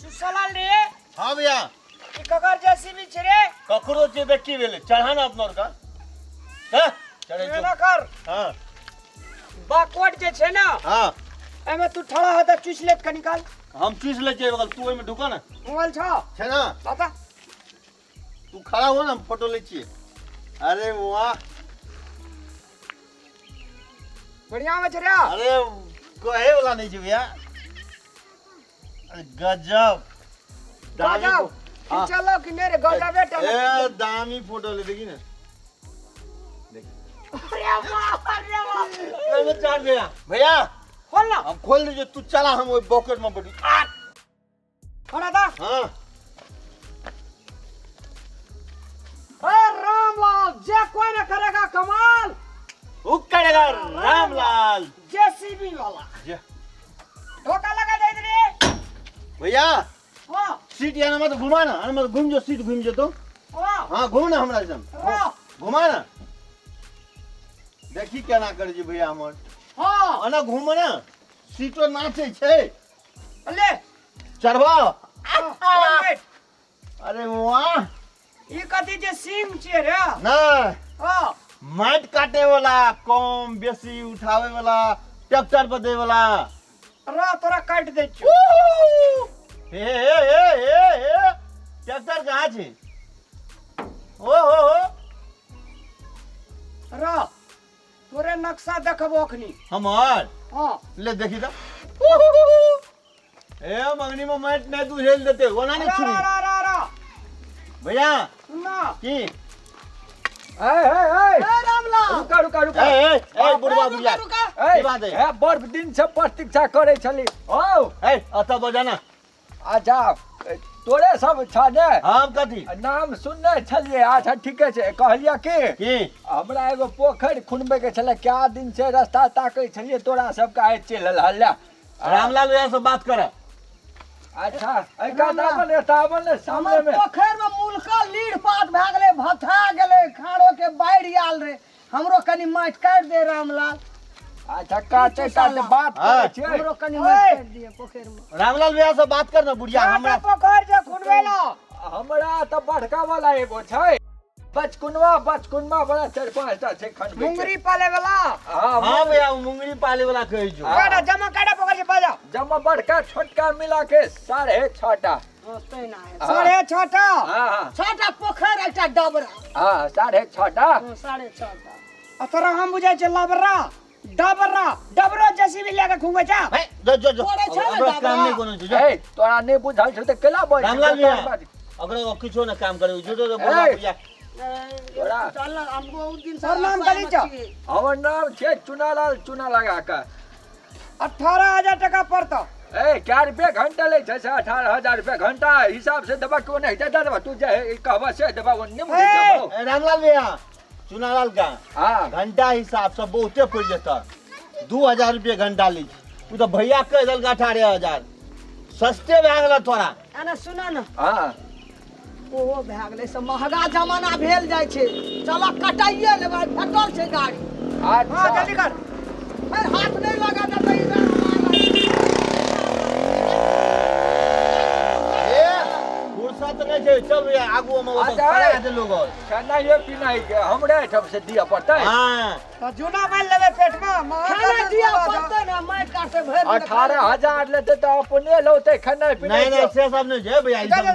सुसलाल रे हाँ भैया ई ककर जेसीबी छे रे ककरो जे बेकी वेले चढ़ा ना अपनोर का हां चढ़े जो ना कर हां बाकवाट जे छे ना हां एमे तू ठड़ा होता चुस लेत का निकाल हम चूस ले जे बगल तू ओइ में ढुका ना मोबाइल छ छे ना बता तू खड़ा हो ना हम फोटो ले छिए अरे वाह बढ़िया में छे रे अरे कहे वाला नहीं छै भैया अरे गजब गजब हाँ। चलो कि मेरे गजब बेटा ए दामी फोटो ले देखी ना अरे वाह मैं चार भैया भैया खोल ना हम खोल दीजिए तू चला हम वो पॉकेट में पड़ी खड़ा था हाँ रामलाल जे कोई ना करेगा कमाल वो करेगा रामलाल जेसीबी वाला जे धोखा लगा दे रे भैया हां सीट यहाँ मत घुमा ना मत घूम जो सीट घूम जो तो हां हाँ घूम ना हमरा जन घुमा ना देखी क्या ना कर जी भैया हमर हां अना घूम ना सीटो नाचे छे ले चढ़वा बैठ अरे वाह ई कथि जे सिंह छे रे ना हां माइट काटे वाला कम बेसी उठावे वाला ट्रैक्टर पर दे वाला रा तोरा काट दे छु हे ट्रैक्टर कहाँ छे ओ हो रा तोरे नक्शा देखबो अखनी हमार हां ले देखी तो ए मंगनी में मैट नहीं तू हेल देते वना नहीं छुरी रा भैया ना की ए रामलाल रुका ए बुढ़वा बुढ़िया की बात है ए बड़ दिन से प्रतीक्षा करे छली ओ ए अता बजाना अच्छा तोरे सब छाने हम कथी नाम सुनने छलिए अच्छा ठीके छै कहलिया की हमरा एगो पोखरि खुनबे के छले क्या दिन से रास्ता ताकै छलिए तोरा सब का चलल हल्ला रामलाल भैया से बात कर अच्छा ए का तावन सामने में पोखर में मूलका लीड़ पात भ गेले भथा गेले खाड़ो के बाढ़ आल रे हमरो कनी माइट काट दे रामलाल अच्छा काटे बात हाँ। करे छै हमरो कनी माइट काट दिए पोखर में रामलाल भैया से बात कर ना बुढ़िया हमरा हमरा पोखर जे खुनवेला हमरा त बड़का वाला एगो छै बचकुनवा बड़ा 4-5टा छै खंड मुंगरी पाले वाला हाँ भैया वो मुंगरी पाले वाला कहे जो हाँ। काटा जमा काटा पोखर से बाजा जमा बड़का छोटका मिला के 6.5टा होते ना है साढ़े छटा हाँ छटा पोखर एकटा डबरा हाँ 6.5टा 6.5 तोरा हम बुझाय छै लबरा डबरो जेसीबी लेके घुमे जा ए जो ओरे छै ना अगर काम नहीं डबरा। कोनो जो ए तोरा नहीं बुझल छौ त केला बोल रामलाल भैया अगर वो किछो ना काम करे जो तो बुढ़वा ए। बुढ़िया चल हमको उस दिन सर नाम कथी छ हमर नाम छै चुनालाल चुना लगा के 18000 टका पड़तो ए क्या रुपये घंटा ले छै 18,000 रुपये घंटा हिसाब से दबा क्यों नहीं देता तू जे कहबा से दबा वो नहीं मुझे ए। ए, रामलाल भैया चुनालाल का हां घंटा हिसाब से बहुते पड़ जाता 2000 रुपये घंटा ली तू तो भैया कह दल 18,000 सस्ते भए गेल तोरा एना सुना ना हां ओहो भए गेलै से महंगा जमाना भेल जाइ छै चल कटाइए लेबै फटल छै गाड़ी हां अच्छा जल्दी कर फिर हाथ नहीं लगा देतै ए फुर्सत नहीं छै चल भैया आगू में वो अच्छा, खड़ा दे लोग खाना ये पीना है हमरे ठप से दिया पड़ता है हां तो जूना माल लेबे पेट में खाना दिया पड़तै ना माइट काटे भरि दिन 18,000 लेते तो अपने लौते खाना पीना नहीं नहीं से सब नहीं है भैया चल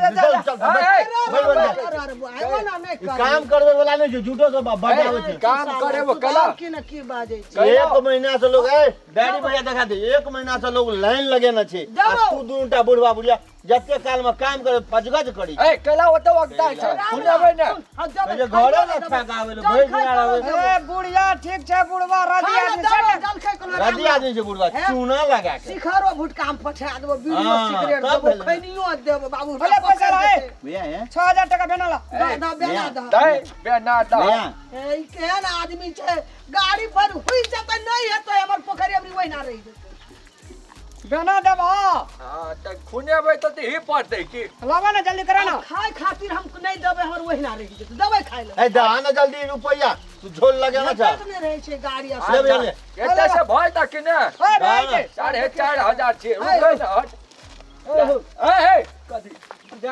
चल आइबो ना नहीं कर काम करवे वाला नहीं जो झूठो से बढ़ा होय छै काम करे वो कला की ना की बाजै छै एक महीना से लोग ए डैडी भैया देखा दे 1 महीना से लोग लाइन लगेना छै आ तू दूटा बुढ़वा बुढ़िया जते काल में काम करे पजगज करी ए केला ओतो वक्ता छै सुनबे ने जे घरे न खाक आवे ले भइर दिन आवे ए बुढ़िया ठीक छै बुढ़वा राजी आदमी छै राजी आदमी छै बुढ़वा चूना लगा के शिखरो भुटका में पठा देबो वीडियो हाँ, सिगरेट तब देबो भेलै। खैनियो देबो बाबू भले पैसा रहे भैया है 6000 टका बेनाला दा बेना दा दे बेना दा भैया ए केहन आदमी छै गाड़ी पर हुई जतै नहीं हेतै हमर पोखरी अबरी ओहिना रहि जेतै बेना देब हां हां त खुनेबे तो ही पड़ते की लावा ना जल्दी करा ना खाए खातिर हम नहीं देबै हमर ओहिना रहि जेतै देबै खाइ ले ए दा ना जल्दी रुपया तू झोल लगे ना जा नहीं रहे छै गाड़ी आ ले भैया ले एते से भय तक ने ओए भाई 4,500 छै रुक ना हट ए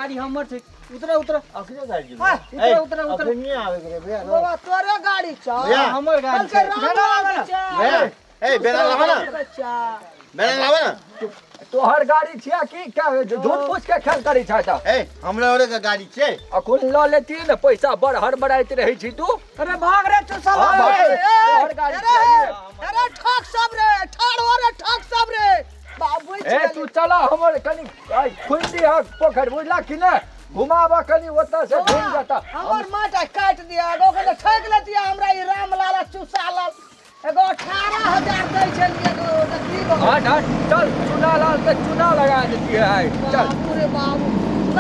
गाड़ी हमर छै उतरा उतरा अखने गाड़ी हाँ, ए, उतरा, उतरा। अखने आवे के रे भैया बाबा तोरे गाड़ी छ भैया, हमर गाड़ी कल के छै राम लाल छ भैया ए बेरा लावा ना बच्चा बेरा लावा ना तोहर गाड़ी छिया की क्या झूठ पूछ के खेल करी छै त ए हमरा ओरे के गाड़ी छै अखन ल लेती न पैसा बड़ हड़बड़ाइत रहै छी तू अरे भाग रे चुसा हाँ, भाग भाग। रे। तोहर गाड़ी छिया अरे ठक सब रे ठाड़ो रे ठक सब रे बाबू ए तू चला हमर कनी खुंडी हक पोखर बुझला कि न घुमाबा कनी ओतऽ से घूम जाता हमर माटा काट दिया एगो के ठक लेतिया हमरा ई राम लाला चुसा लाल एगो 18000 दै छलिए एगो की गो हाँ हाँ चल चुना लाल के चुना लगा देती है चल बाबू रे बाबू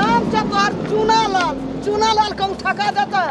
नाम से तोहर चुना लाल कहूँ ठका देता है